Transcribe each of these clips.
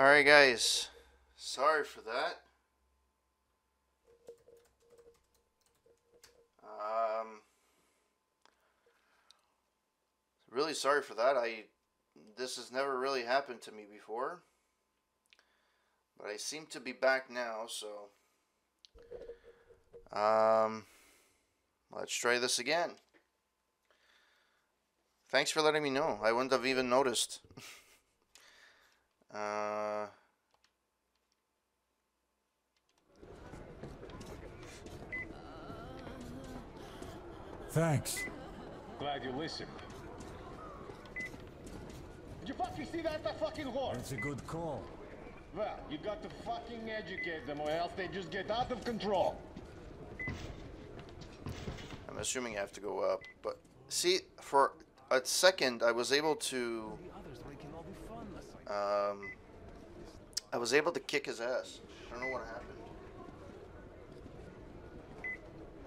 Alright guys, sorry for that. Really sorry for that. This has never really happened to me before. But I seem to be back now, so let's try this again. Thanks for letting me know. I wouldn't have even noticed. Thanks. Glad you listened. Did you fucking see that fucking whore? That's a good call. Well, you got to fucking educate them or else they just get out of control. I'm assuming I have to go up, but see, for a second I was able to kick his ass. I don't know what happened.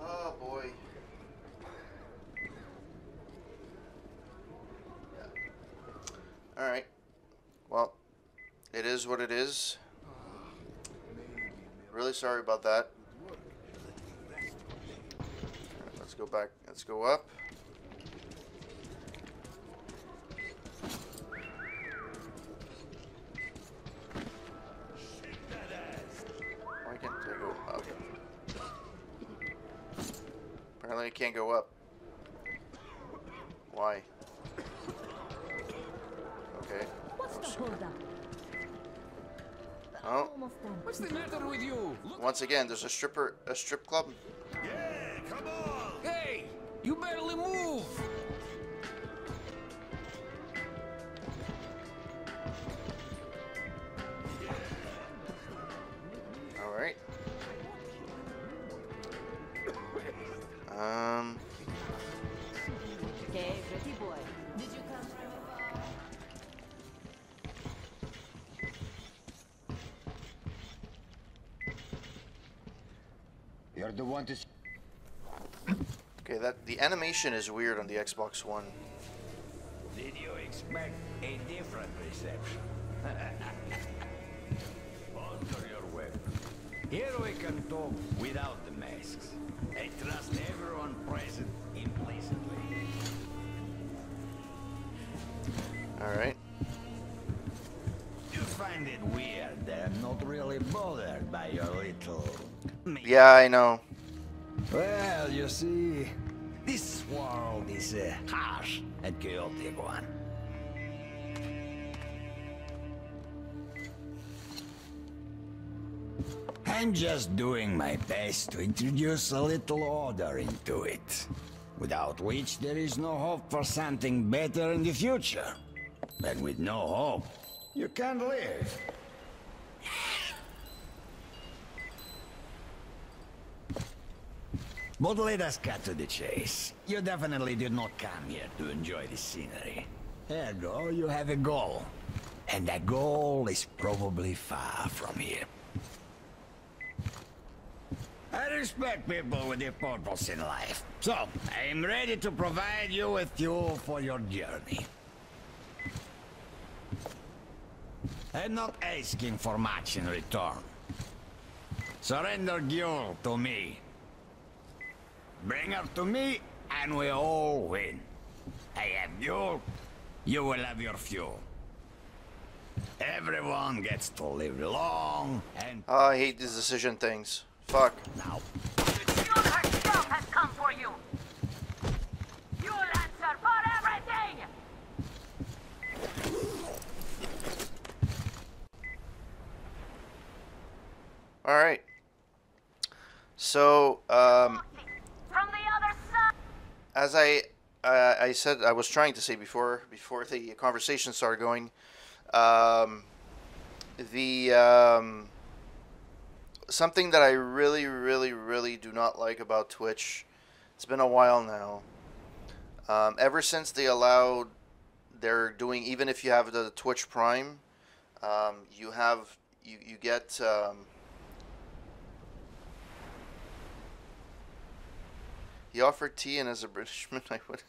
Oh boy. Yeah. Alright. Well, it is what it is. Really sorry about that. Let's go back. Let's go up. Why can't I go up? Apparently I can't go up. Why? Okay. What's the hold up? Oh. What's the matter with you? Once again, there's a strip club. Yeah, come on! Hey, you barely move! Alright. Hey, pretty boy. Did you come from afar? You're the one to... Okay, the animation is weird on the Xbox One. Did you expect a different reception? Under your weapon. Here we can talk without the masks. I trust everyone present implicitly. Alright. You find it weird that I'm not really bothered by your little... Yeah, I know. Well, you see, this world is a harsh and chaotic one. I'm just doing my best to introduce a little order into it, without which there is no hope for something better in the future. And with no hope, you can't live. But let us cut to the chase. You definitely did not come here to enjoy the scenery. Ergo, you have a goal. And that goal is probably far from here. I respect people with their purpose in life. So, I am ready to provide you with fuel for your journey. I'm not asking for much in return. Surrender Gyul to me. Bring her to me, and we all win. I have fuel, you will have your fuel. Everyone gets to live long and... Oh, I hate these decision things. Fuck. Now. Gyul herself has come for you. You'll answer for everything. Alright. So, From the other side. as I said, I was trying to say before the conversation started going, something that I really do not like about Twitch, it's been a while now, ever since they allowed, they're doing, even if you have the Twitch Prime, you get, he offered tea, and as a Britishman, I would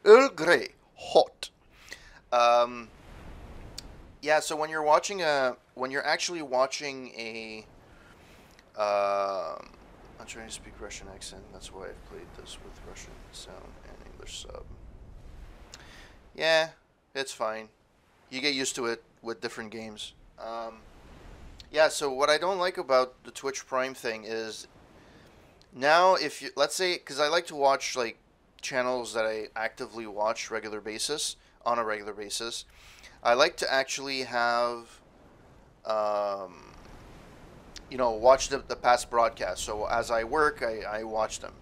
Earl Grey, hot. Yeah, so when you're watching when you're actually watching I'm trying to speak Russian accent. That's why I've played this with Russian sound and English sub. Yeah, it's fine. You get used to it with different games. Yeah, so what I don't like about the Twitch Prime thing is now if you, let's say, because I like to watch like channels that I actively watch on a regular basis. I like to actually have, you know, watch the past broadcasts. So as I work, I watch them.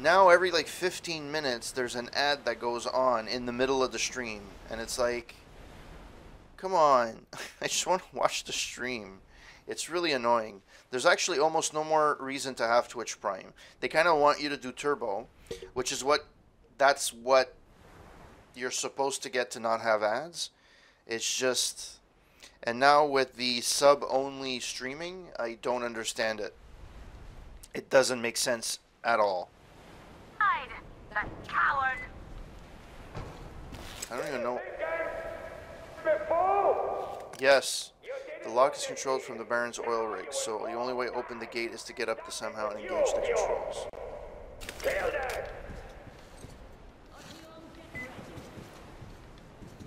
Now every like 15 minutes, there's an ad that goes on in the middle of the stream. And it's like, come on, I just want to watch the stream. It's really annoying. There's actually almost no more reason to have Twitch Prime. They kind of want you to do Turbo, which is that's what you're supposed to get to not have ads. It's just... And now with the sub-only streaming, I don't understand it. It doesn't make sense at all. Hide, that coward! I don't even know. Yes. The lock is controlled from the Baron's oil rig, so the only way to open the gate is to get up to somehow and engage the controls.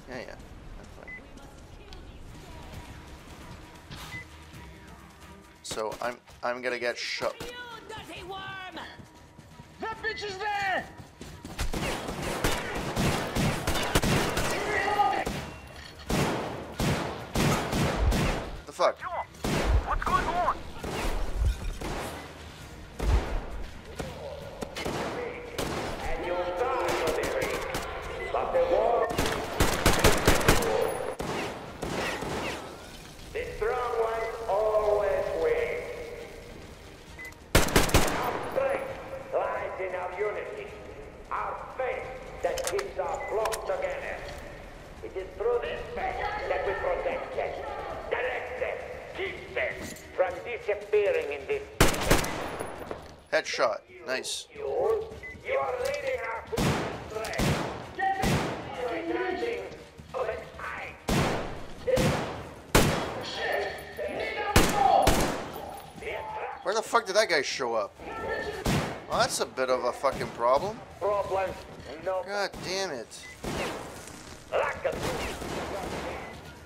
Yeah, yeah. So I'm gonna get shot. You dirty worm! That bitch is there! The fuck? What's going on? And you'll die for the ring. But the war... The strong ones always win. Our strength lies in our unity. Our faith that keeps our flock together. It is through this faith that we protect them, direct them, keep them from disappearing in this... Headshot. Nice. You are leading our strength. Retracting of an eye. Where the fuck did that guy show up? Well, that's a bit of a fucking problem. Problems, no God damn it. lack of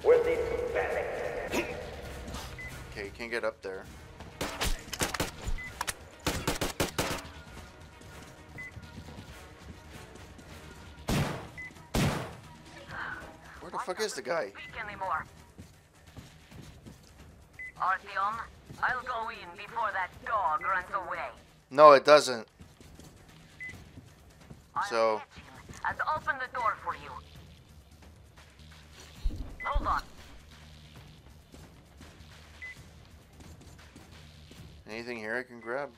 with this belly. Okay, you can't get up there. Where the fuck is the guy? Speak anymore. Artyom, I'll go in before that dog runs away. No, it doesn't. I'll So- catch him and open the door for you. Hold on. Anything here I can grab?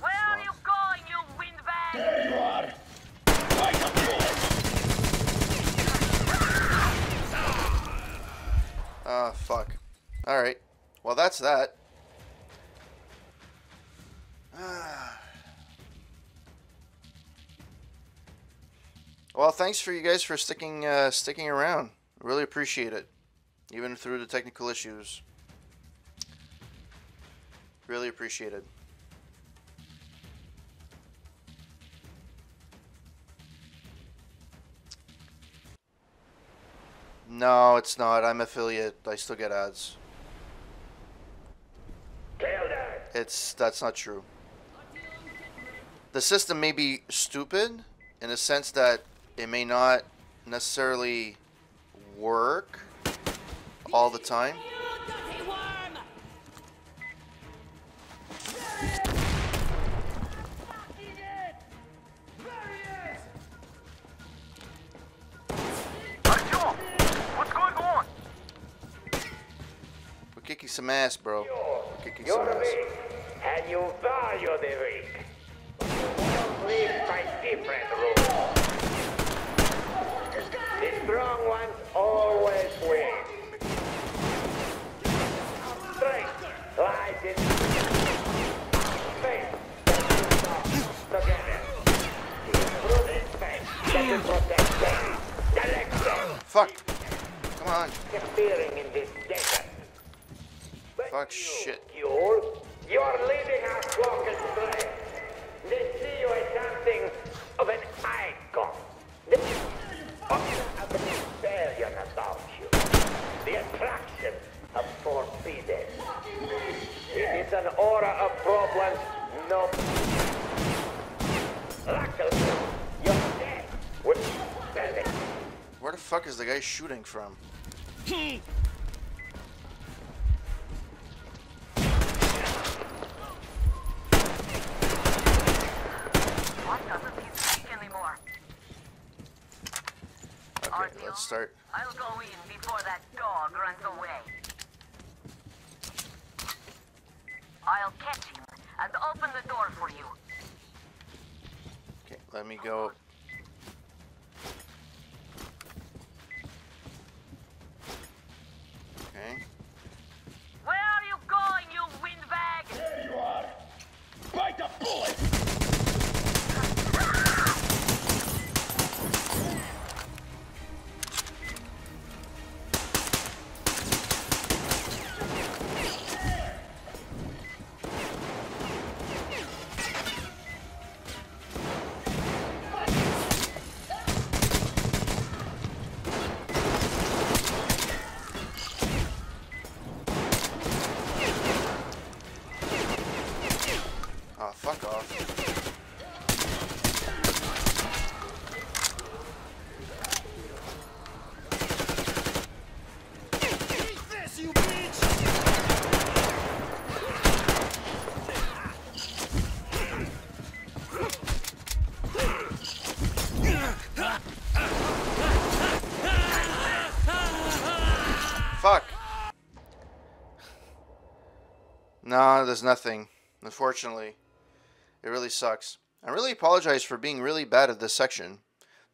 Where are you going, you windbag? There you are! Like a bullet! Ah, fuck. Alright. Well, that's that. Well, thanks for you guys for sticking around. Really appreciate it. Even through the technical issues. Really appreciate it. No, it's not. I'm affiliate. I still get ads. That's not true. The system may be stupid in the sense that it may not necessarily work all the time. You dirty worm! Artyom, what's going on? We're kicking some ass, bro. We're kicking some You're ass. weak, and you value the weak. You live by different rules. The strong ones always win. Strength lies in faith. Together. Through this faith that we protect Fuck. Come on. Disappearing in this desert. But Fuck you, shit. You're leading our flock astray. They see you as something of an icon. The aura of rebellion about you. The attraction of forbidden. It is an aura of problems, no. Luckily, you're dead. With belly. Where the fuck is the guy shooting from? What doesn't seem to speak anymore? Okay, let's start. I'll go in before that dog runs away. I'll catch him and open the door for you. Okay, let me go. Okay. Where are you going, you windbag? There you are! Bite the bullet! Oh, fuck off. This, you bitch! Fuck. No, there's nothing. Unfortunately. It really sucks. I really apologize for being really bad at this section.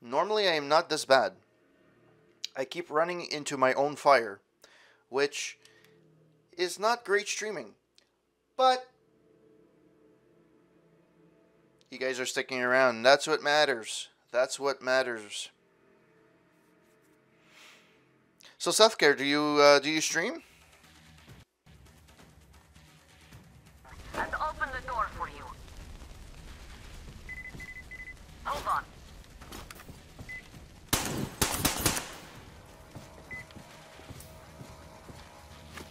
Normally I am not this bad. I keep running into my own fire, which is not great streaming. But you guys are sticking around. That's what matters. That's what matters. So Selfcare, do you stream? And open the door for you. Hold on.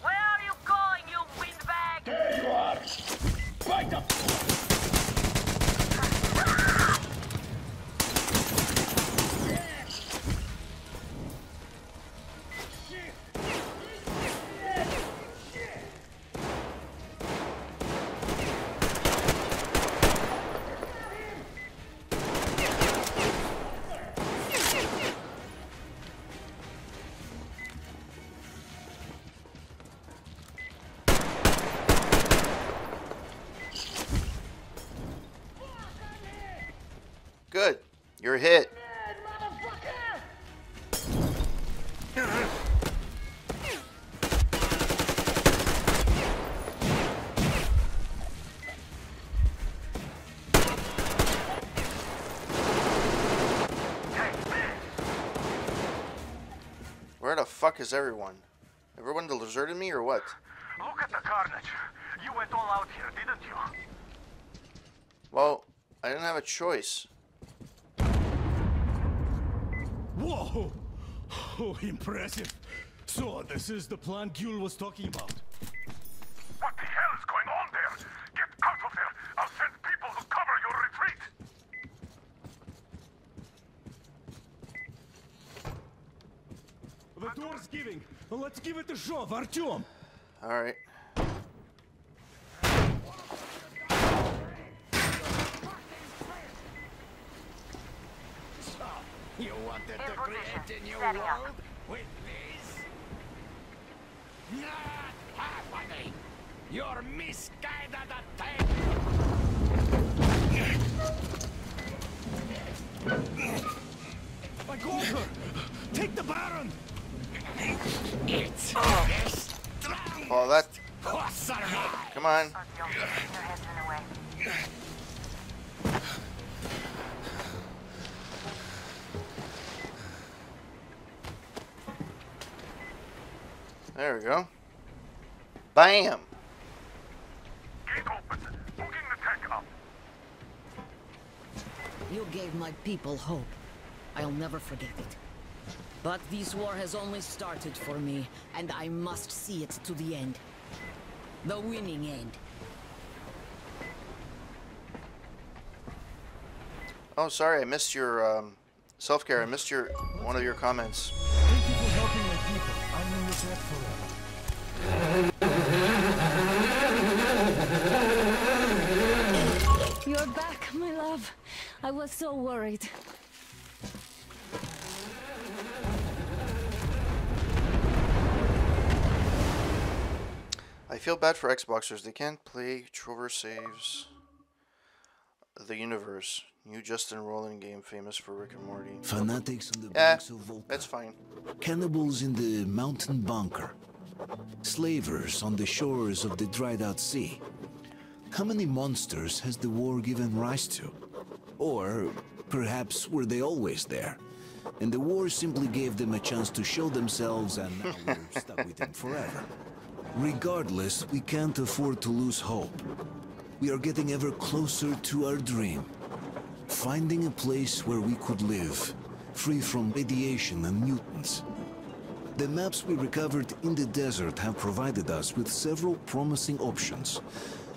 Where are you going, you windbag? There you are! Bite the bullet! Good. You're hit. Where the fuck is everyone? Everyone deserted me or what? Look at the carnage. You went all out here, didn't you? Well, I didn't have a choice. Whoa! Oh, impressive. So, this is the plan Gule was talking about. What the hell is going on there? Get out of there! I'll send people to cover your retreat! The door's giving. Let's give it a shove, Artyom. Alright. You wanted In to position. create a new Setting up. world with this? Not happening! Your misguided attack! I got her! Take the Baron! It's this strong! Oh, that. Survive! Come on. Artyom, your head's in the way. There we go. Bam! Gate open. Hooking the tank up. You gave my people hope. I'll never forget it. But this war has only started for me, and I must see it to the end. The winning end. Oh, sorry, I missed your self-care. I missed your one of your comments. Thank you for helping my people. I'm in your debt forever. You're back, my love. I was so worried. I feel bad for Xboxers. They can't play Trover Saves the Universe. New Justin Roiland game famous for Rick and Morty. Fanatics on the banks of Volca. That's fine. Cannibals in the mountain bunker. Slavers on the shores of the dried out sea. How many monsters has the war given rise to? Or perhaps were they always there? And the war simply gave them a chance to show themselves and now we're stuck with them forever. Regardless, we can't afford to lose hope. We are getting ever closer to our dream. Finding a place where we could live, free from radiation and mutants. The maps we recovered in the desert have provided us with several promising options.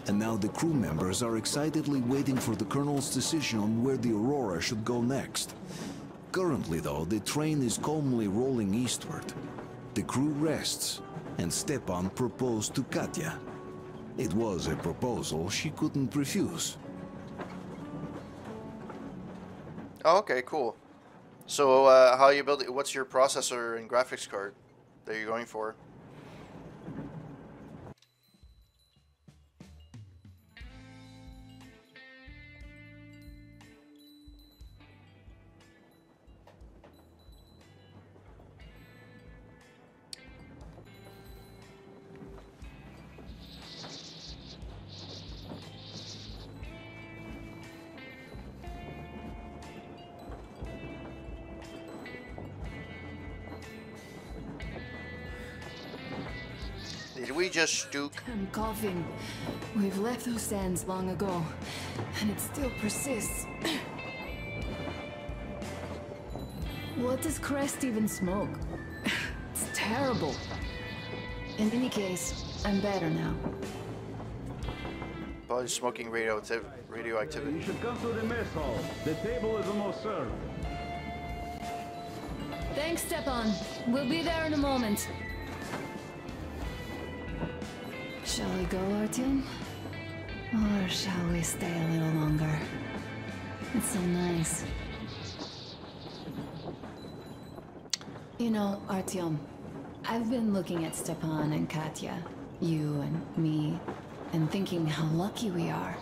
And now the crew members are excitedly waiting for the Colonel's decision on where the Aurora should go next. Currently, though, the train is calmly rolling eastward. The crew rests, and Stepan proposed to Katya. It was a proposal she couldn't refuse. Oh, okay, cool. So, how you build it? What's your processor and graphics card that you're going for? Did we just stoop? I'm coughing. We've left those sands long ago, and it still persists. What does Crest even smoke? It's terrible. In any case, I'm better now. Probably smoking radioactivity. You should come to the mess hall. The table is almost served. Thanks, Stepan. We'll be there in a moment. Shall we go, Artyom? Or shall we stay a little longer? It's so nice. You know, Artyom, I've been looking at Stepan and Katya, you and me, and thinking how lucky we are.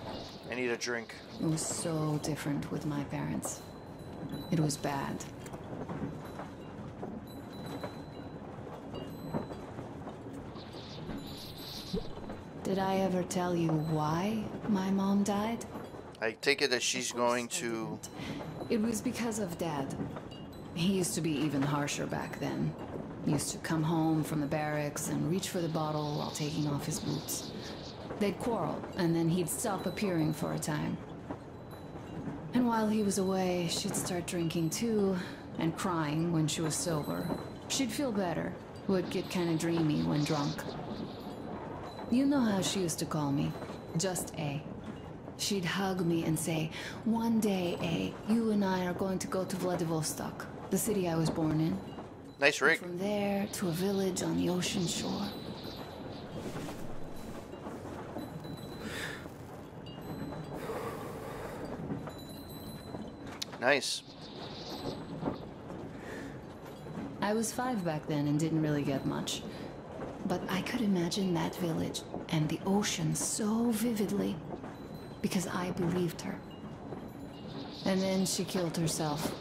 I need a drink. It was so different with my parents. It was bad. Did I ever tell you why my mom died? I take it that she's going to... It was because of Dad. He used to be even harsher back then. He used to come home from the barracks and reach for the bottle while taking off his boots. They'd quarrel, and then he'd stop appearing for a time. And while he was away, she'd start drinking too, and crying when she was sober. She'd feel better, would get kind of dreamy when drunk. You know how she used to call me? Just A. She'd hug me and say, "One day, A, you and I are going to go to Vladivostok, the city I was born in. Nice rig. From there to a village on the ocean shore." Nice. I was 5 back then and didn't really get much. But I could imagine that village and the ocean so vividly because I believed her. And then she killed herself.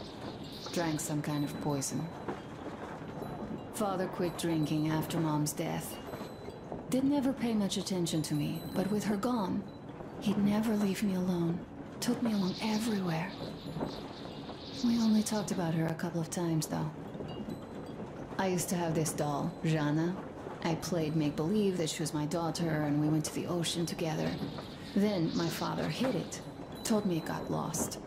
Drank some kind of poison. Father quit drinking after Mom's death. Didn't ever pay much attention to me, but with her gone, he'd never leave me alone. Took me along everywhere. We only talked about her a couple of times, though. I used to have this doll, Jana. I played make-believe that she was my daughter, and we went to the ocean together. Then my father hid it, told me it got lost.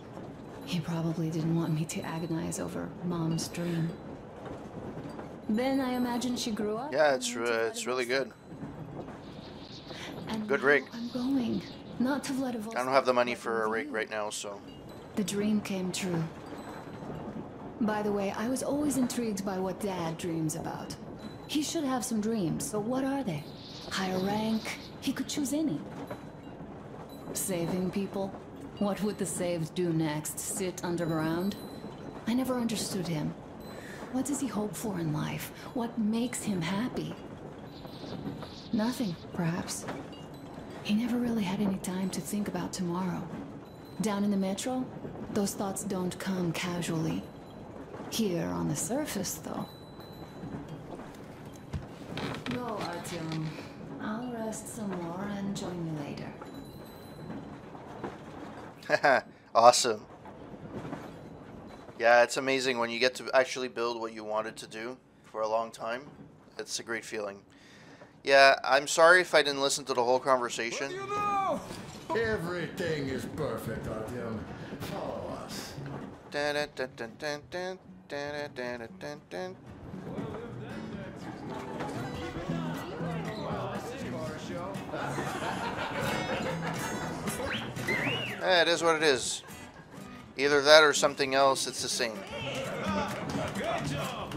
He probably didn't want me to agonize over Mom's dream. Then I imagine she grew up. Yeah, it's really good. And Good now rig. I'm going, not to Vladivostok. I don't have the money for a rig right now, so. The dream came true. By the way, I was always intrigued by what Dad dreams about. He should have some dreams, but what are they? Higher rank? He could choose any. Saving people? What would the saved do next? Sit underground? I never understood him. What does he hope for in life? What makes him happy? Nothing, perhaps. He never really had any time to think about tomorrow. Down in the metro, those thoughts don't come casually. Here on the surface, though. Go, Artyom. I'll rest some more and join you later. Awesome. Yeah, it's amazing when you get to actually build what you wanted to do for a long time. It's a great feeling. Yeah, I'm sorry if I didn't listen to the whole conversation. What do you know? Everything is perfect, Artyom. Follow us. Dun, dun, dun, dun, dun, dun, dun, dun, dun, dun. It is what it is. Either that or something else, it's the same. Good job.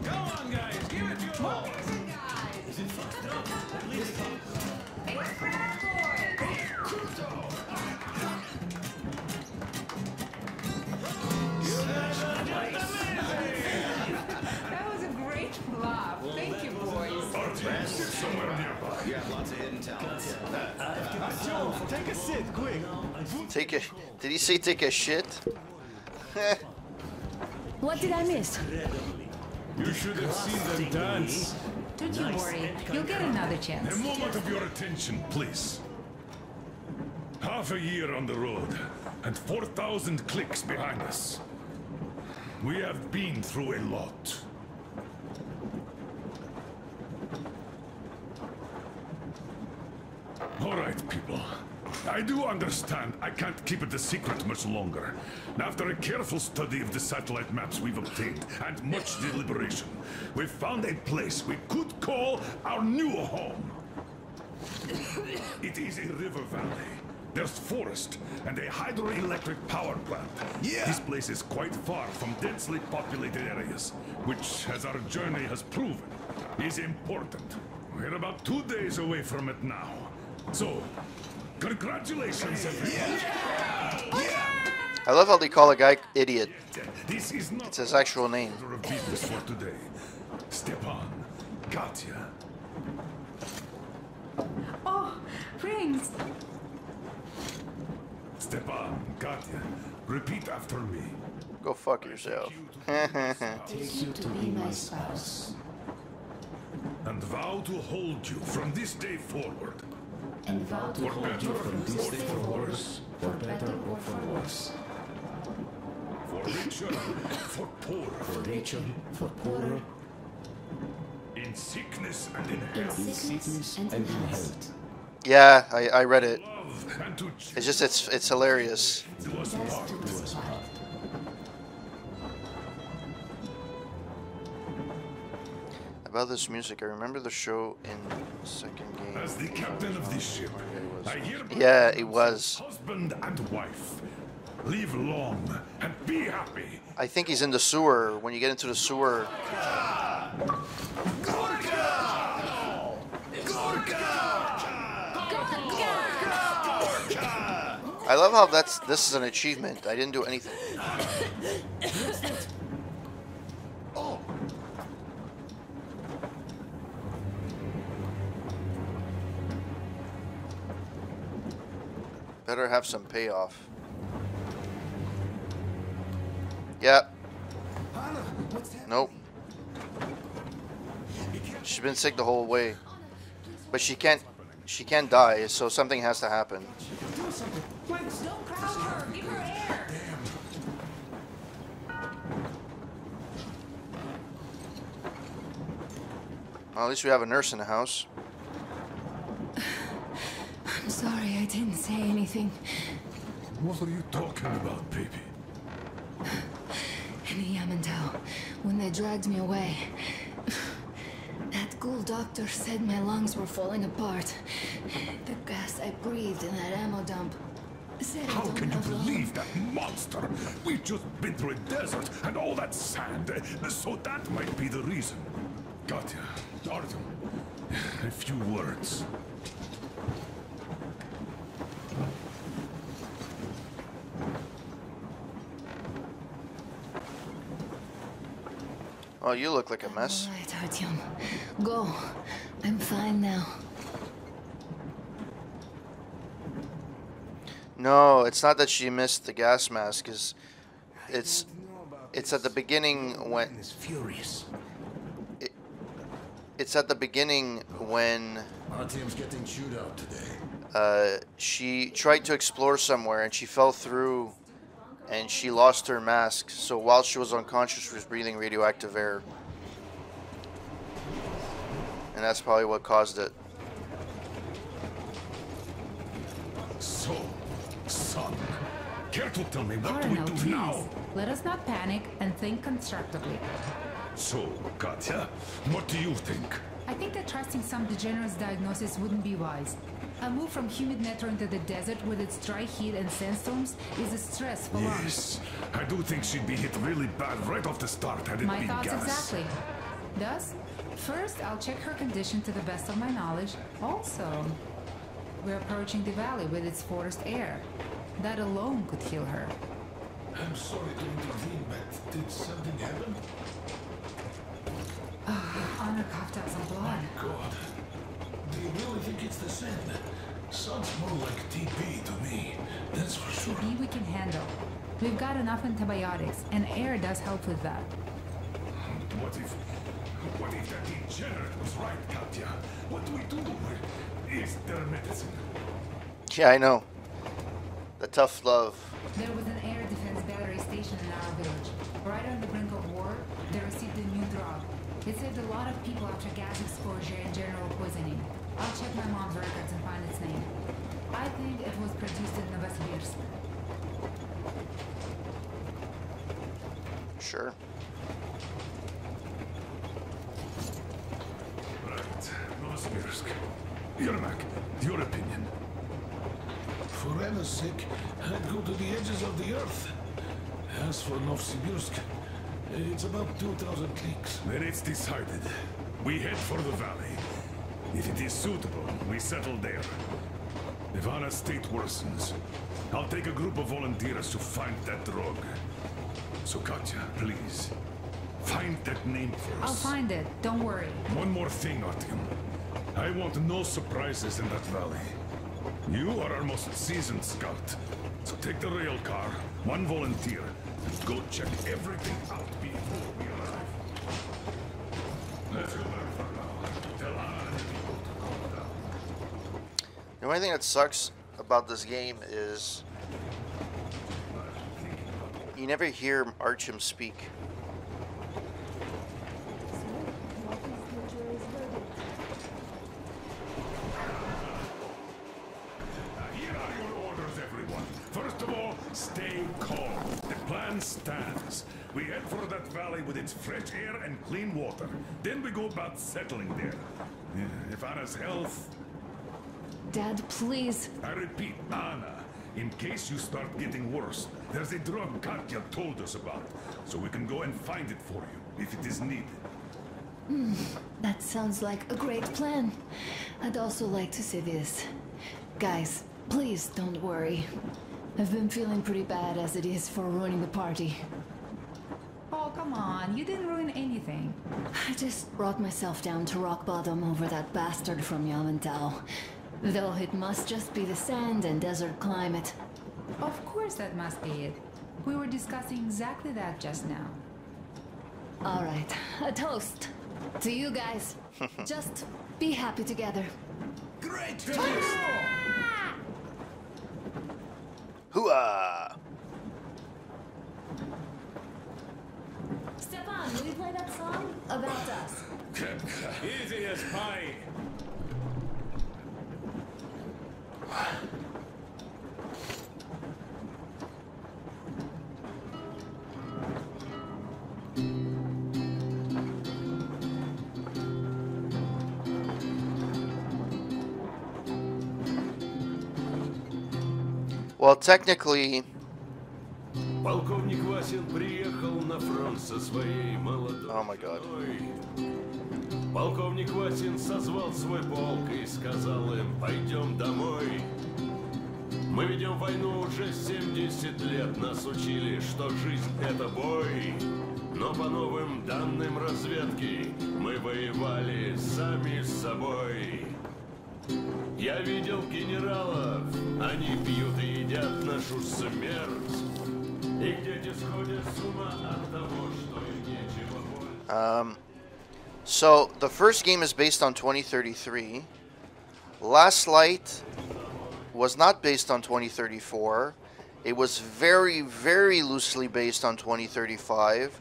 Come on, guys, give it your all. That was a great laugh. Thank you, boys. Artyom, sit somewhere nearby. You have lots of hidden talents. Joe, take a sit, quick. Take a. Did he say take a shit? What did I miss? You should have seen them dance. Don't you worry. You'll get another A chance. moment of your attention, please. Half a year on the road, and 4,000 clicks behind us. We have been through a lot. All right, people. I do understand I can't keep it a secret much longer. After a careful study of the satellite maps we've obtained, and much deliberation, we've found a place we could call our new home. It is a river valley. There's forest and a hydroelectric power plant. Yeah. This place is quite far from densely populated areas, which, as our journey has proven, is important. We're about 2 days away from it now. So, congratulations, everyone. I love how they call a guy idiot. This is not It's his actual name. order of business for today. Stepan, Katya, Oh, rings. Stepan, Katya, repeat after me. Go fuck yourself. Take you to be my spouse. And vow to hold you from this day forward. And vow to For hold better you or from this day for forward, worse. for better or for worse. For richer, for poorer. For richer, for poorer, In sickness and in in health. sickness and in health. Yeah, I read it. Love and to It's just it's hilarious. do us Death part. to us part. About this music, I remember the show in the second game. As the captain of this ship, I hereby Yeah, it was. husband and wife. Live long and be happy. I think he's in the sewer. When you get into the sewer, I love how this is an achievement. I didn't do anything. Better have some payoff. Yep. Nope. She's been sick the whole way. But she can't die, so something has to happen. Don't crowd her. Give her air. Well, at least we have a nurse in the house. I'm sorry I didn't say anything. What are you talking about, baby? In Yamantau, when they dragged me away, that ghoul doctor said my lungs were falling apart. The gas I breathed in that ammo dump said How I don't can you have long. believe that monster? We've just been through a desert and all that sand, so that might be the reason. Katya, Artyom, a few words. Oh, you look like a mess. All right, Artyom. Go. I'm fine now. No, it's not that she missed the gas mask. It's at the beginning when Is furious. it's at the beginning when Artyom's getting chewed out today. she tried to explore somewhere and she fell through and she lost her mask. So while she was unconscious, she was breathing radioactive air. And that's probably what caused it. So, son, care to tell me what do we Colonel, do please. now? Let us not panic and think constructively. So, Katya, what do you think? I think that trusting some degenerate's diagnosis wouldn't be wise. A move from humid metro into the desert with its dry heat and sandstorms is a stress for lungs. Yes, I do think she'd be hit really bad right off the start had it My been thoughts gas. exactly. Thus, first I'll check her condition to the best of my knowledge. Also, we're approaching the valley with its forest air. That alone could heal her. I'm sorry to intervene, but did something happen? Honor coughed out some blood. God. Do you really think it's the sand? Sounds more like TB to me. That's for sure. TB we can handle. We've got enough antibiotics, and air does help with that. What if that degenerate was right, Katya? What do we do? Is there medicine? Yeah, I know. The tough love. There was an air defense battery station in our village. Right on the brink of war, they received a new drug. It saved a lot of people after gas exposure and general poisoning. I'll check my mom's records and find its name. I think it was produced in Novosibirsk. Sure. Right. Novosibirsk. Yermak, your opinion? For Anna's sake, I'd go to the edges of the earth. As for Novosibirsk, it's about 2,000 leagues. Then it's decided. We head for the valley. If it is suitable, we settle there. If Anna's state worsens, I'll take a group of volunteers to find that drug. So Katya, please, find that name for us. I'll find it. Don't worry. One more thing, Artyom. I want no surprises in that valley. You are our most seasoned scout. So take the rail car, one volunteer, and go check everything out before we arrive. Let's go back for now. Tell Anna and the people to calm down. The only thing that sucks about this game is you never hear Artyom speak. Here are your orders, everyone. First of all, stay calm. The plan stands. We head for that valley with its fresh air and clean water. Then we go about settling there. If Anna's health... Dad, please. I repeat, Anna, in case you start getting worse, there's a drug Katya told us about, so we can go and find it for you, if it is needed. That sounds like a great plan. I'd also like to say this. Guys, please don't worry. I've been feeling pretty bad as it is for ruining the party. Oh, come on. You didn't ruin anything. I just brought myself down to rock bottom over that bastard from Yamantau. Though it must just be the sand and desert climate. Of course that must be it. We were discussing exactly that just now. All right, a toast to you guys. Just be happy together. Great! Hooah! Stefan, will you play that song? about us. Easy as pie. Well, technically, Полковник Васин приехал на фронт со своей молодой oh my god. женой. Полковник Васин созвал свой полк и сказал им: пойдем домой. Мы ведем войну уже 70 лет, нас учили, что жизнь это бой. Но по новым данным разведки мы воевали сами с собой. Я видел генералов, они пьют и едят нашу смерть. Их дети сходят с ума от того, что им нечего больше. So the first game is based on 2033. Last Light was not based on 2034. It was very, very loosely based on 2035.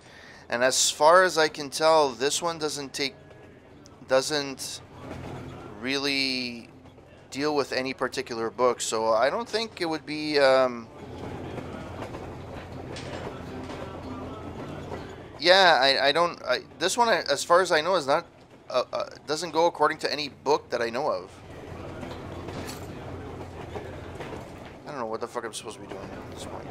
And as far as I can tell, this one doesn't really deal with any particular book. So I don't think it would be yeah, I don't. This one, as far as I know, is not. Doesn't go according to any book that I know of. I don't know what the fuck I'm supposed to be doing at this point.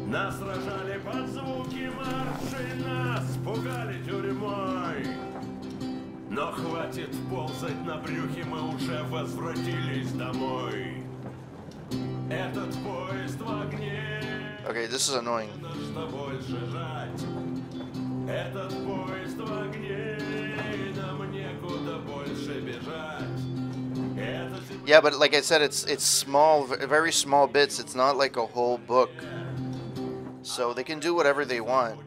Нас сражали под звуки маршей, нас пугали тюрьмой. Но хватит ползать на брюхе, мы уже возвратились домой. Этот поезд в огне. Okay, this is annoying. Что больше жать? Этот поезд в огне, нам некуда больше бежать. Yeah, but like I said, it's small, very small bits. It's not like a whole book, so they can do whatever they want.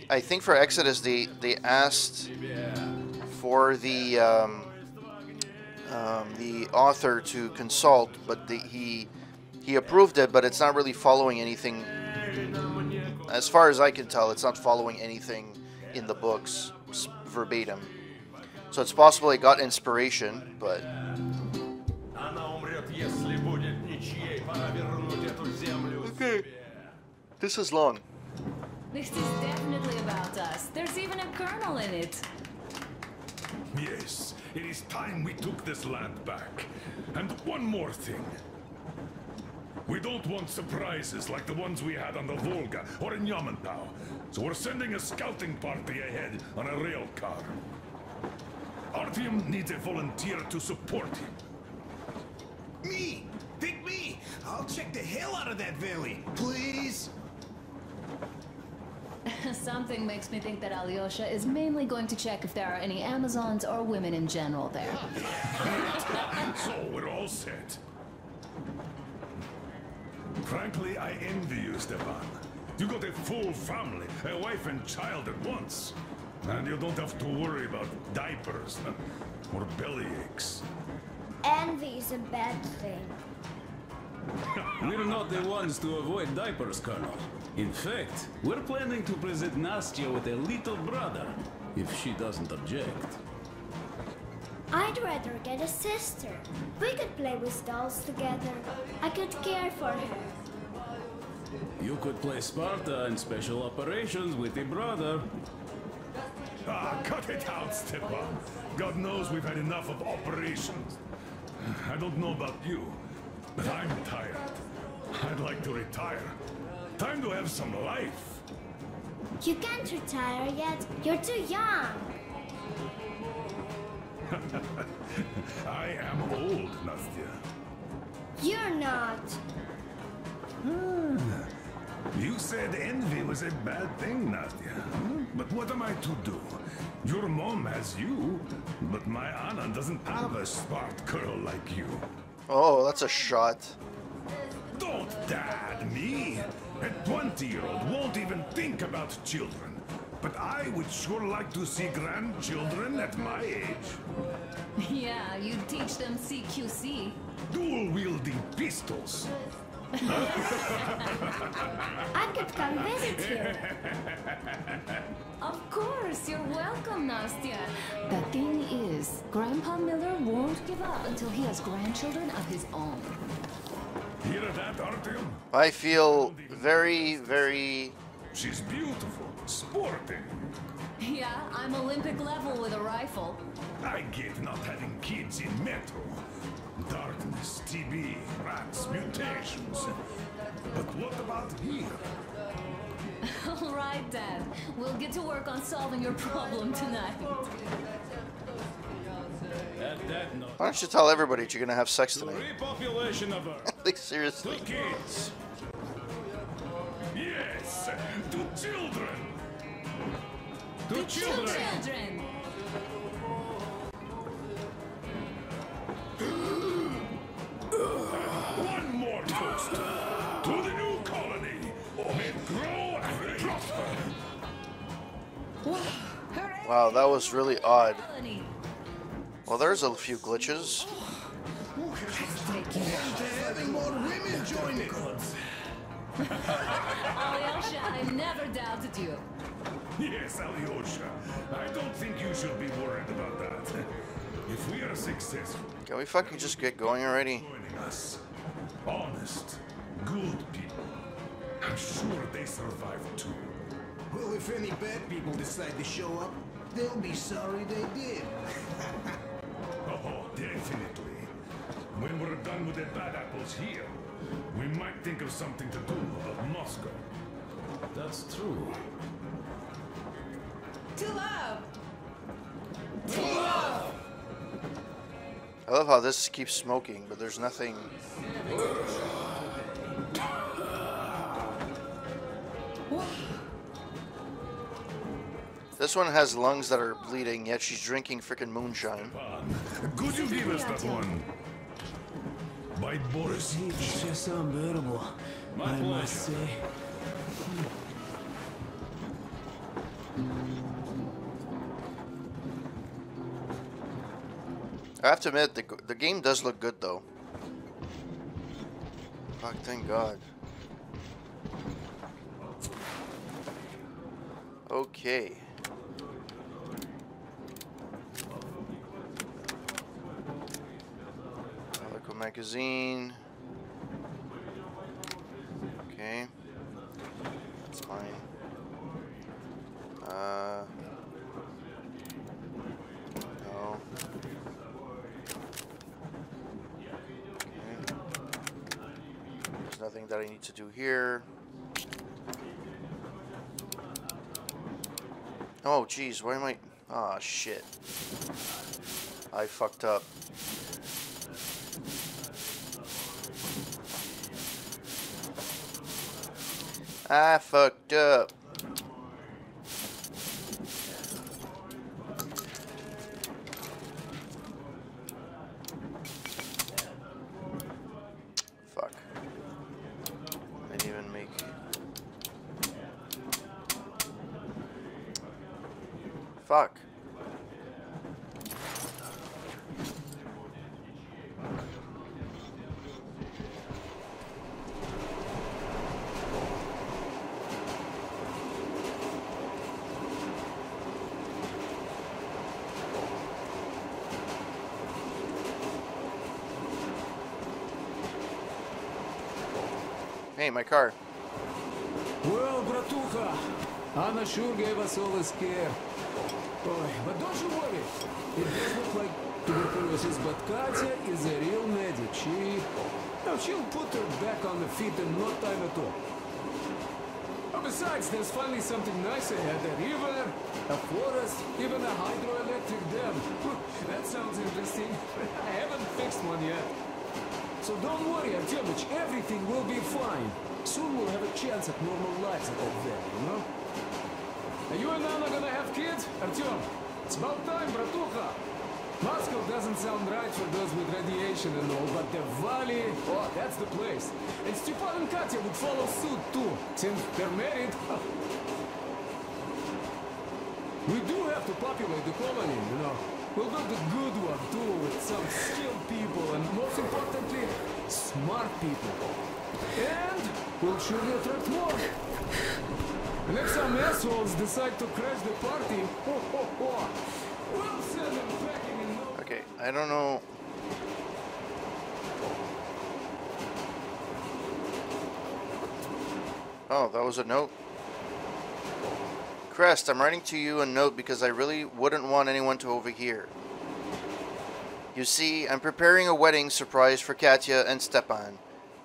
I think for Exodus, they asked for the author to consult, but he approved it, but it's not really following anything. As far as I can tell, it's not following anything in the books verbatim. So it's possible it got inspiration, but. Okay, this is long. This is definitely about us. There's even a colonel in it. Yes, it is time we took this land back. And one more thing. We don't want surprises like the ones we had on the Volga or in Yamantau. So we're sending a scouting party ahead on a rail car. Artyom needs a volunteer to support him. Me! Pick me! I'll check the hell out of that valley, please! Something makes me think that Alyosha is mainly going to check if there are any Amazons or women in general there. So we're all set. Frankly, I envy you, Stepan. You got a full family, a wife and child at once. And you don't have to worry about diapers or belly aches. Envy is a bad thing. We're not the ones to avoid diapers, Colonel. In fact, we're planning to present Nastya with a little brother, if she doesn't object. I'd rather get a sister. We could play with dolls together. I could care for her. You could play Sparta in special operations with a brother. Ah, cut it out, Stepan. God knows we've had enough of operations. I don't know about you, but I'm tired. I'd like to retire. Time to have some life. You can't retire yet. You're too young. I am old, Nastya. You're not. You said envy was a bad thing, Nastya. But what am I to do? Your mom has you, but my Anna doesn't have a smart girl like you. Oh, that's a shot. Don't dad me! A 20-year-old won't even think about children. but I would sure like to see grandchildren at my age. Yeah, you teach them CQC. Dual-wielding pistols. I could come visit here. Of course, you're welcome, Nastya. The thing is, Grandpa Miller won't give up until he has grandchildren of his own. Hear that, Artyom? I feel very, very... She's beautiful, sporting. Yeah, I'm Olympic level with a rifle. I get not having kids in Metro. Darkness, TB, rats, mutations. But what about here? All right, Dad. We'll get to work on solving your problem tonight. Why don't you tell everybody that you're gonna have sex tonight? Repopulation of Earth. Like, seriously. To kids. Yes, to children. To children. One more toast to the new colony. May it grow and prosper. Wow, that was really odd. Well, there's a few glitches. Having more women join it. Alyosha, I never doubted you. Yes, Alyosha. I don't think you should be worried about that. If we are successful, Can we fucking just get going already? joining us, honest, good people, I'm sure they survive too. Well, if any bad people decide to show up, they'll be sorry they did. Oh, definitely. When we're done with the bad apples here, we might think of something to do about Moscow. That's true. To love! To love! I love how this keeps smoking, but there's nothing... This one has lungs that are bleeding, yet she's drinking frickin' moonshine. Could you give us that one? By Boris. It's just unbearable, I must say. I have to admit, the game does look good, though. Fuck, thank God. Okay. Liquid magazine. Okay. That's fine. No. There's nothing that I need to do here. Oh, geez, why am I... Ah, shit. I fucked up. I fucked up. Fuck. I didn't even make... Fuck. Hey, my car. Well, bratucha, Anna sure gave us all a scare. Boy, but don't you worry. It does look like tuberculosis, but Katya is a real medic. She'll put her back on the feet in no time at all. Oh, besides, there's finally something nice ahead. A river, a forest, even a hydroelectric dam. That sounds interesting. I haven't fixed one yet. So don't worry, Artyomich, everything will be fine. Soon we'll have a chance at normal lives at that valley, you know? Are you and Anna gonna have kids? Artyom, it's about time, bratucha. Moscow doesn't sound right for those with radiation and all, but the valley, oh, that's the place. And Stepan and Katya would follow suit too, since they're married. We do have to populate the colony, you know. We'll build a good one, too, with some skilled people and, most importantly, smart people. And we'll surely attract more. And if some assholes decide to crash the party, we'll send them packing in no... Okay, I don't know. Oh, that was a note. Crest, I'm writing to you a note because I really wouldn't want anyone to overhear. You see, I'm preparing a wedding surprise for Katya and Stepan,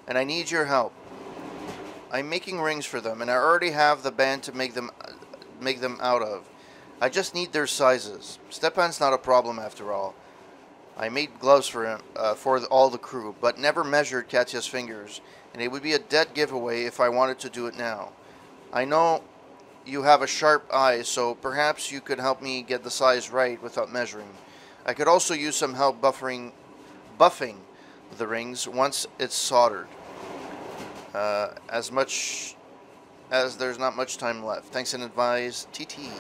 and I need your help. I'm making rings for them, and I already have the band to make them out of. I just need their sizes. Stepan's not a problem after all. I made gloves for him, for all the crew, but never measured Katya's fingers, and it would be a dead giveaway if I wanted to do it now. I know you have a sharp eye, so perhaps you could help me get the size right without measuring. I could also use some help buffing the rings once it's soldered. As much as there's not much time left. Thanks in advise, TT.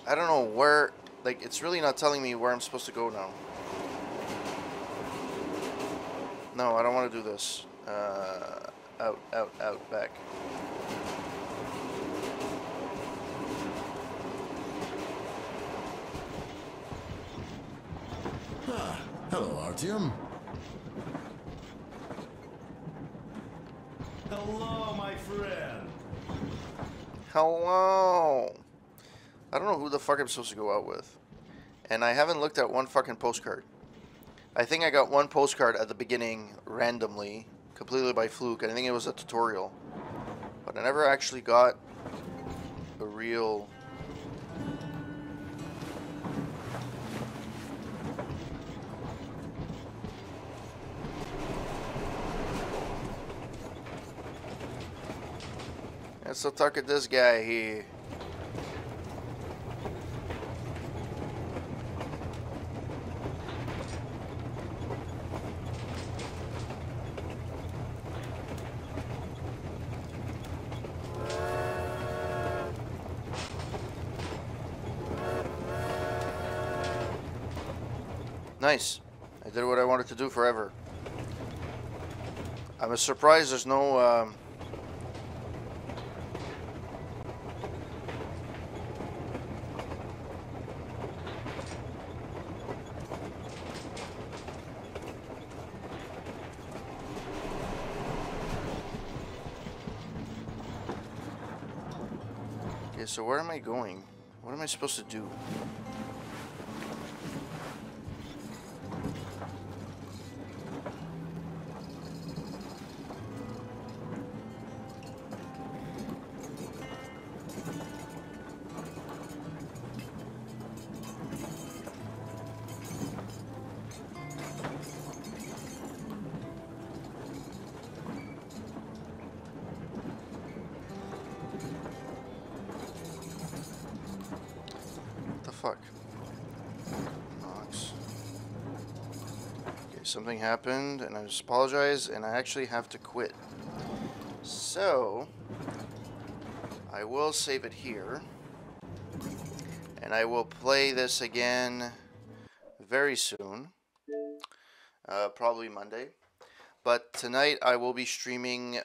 I don't know where, like, it's really not telling me where I'm supposed to go now. No, I don't want to do this. Out, back. Ah, hello, Artyom. Hello, my friend. Hello. I don't know who the fuck I'm supposed to go out with. And I haven't looked at one fucking postcard. I think I got one postcard at the beginning randomly, completely by fluke. I think it was a tutorial. But I never actually got a real... Let's talk at this guy here. Nice. I did what I wanted to do forever. I'm surprised there's no... Okay, so where am I going? What am I supposed to do? Something happened, and I just apologize, and I actually have to quit. So, I will save it here, and I will play this again very soon, probably Monday. But tonight I will be streaming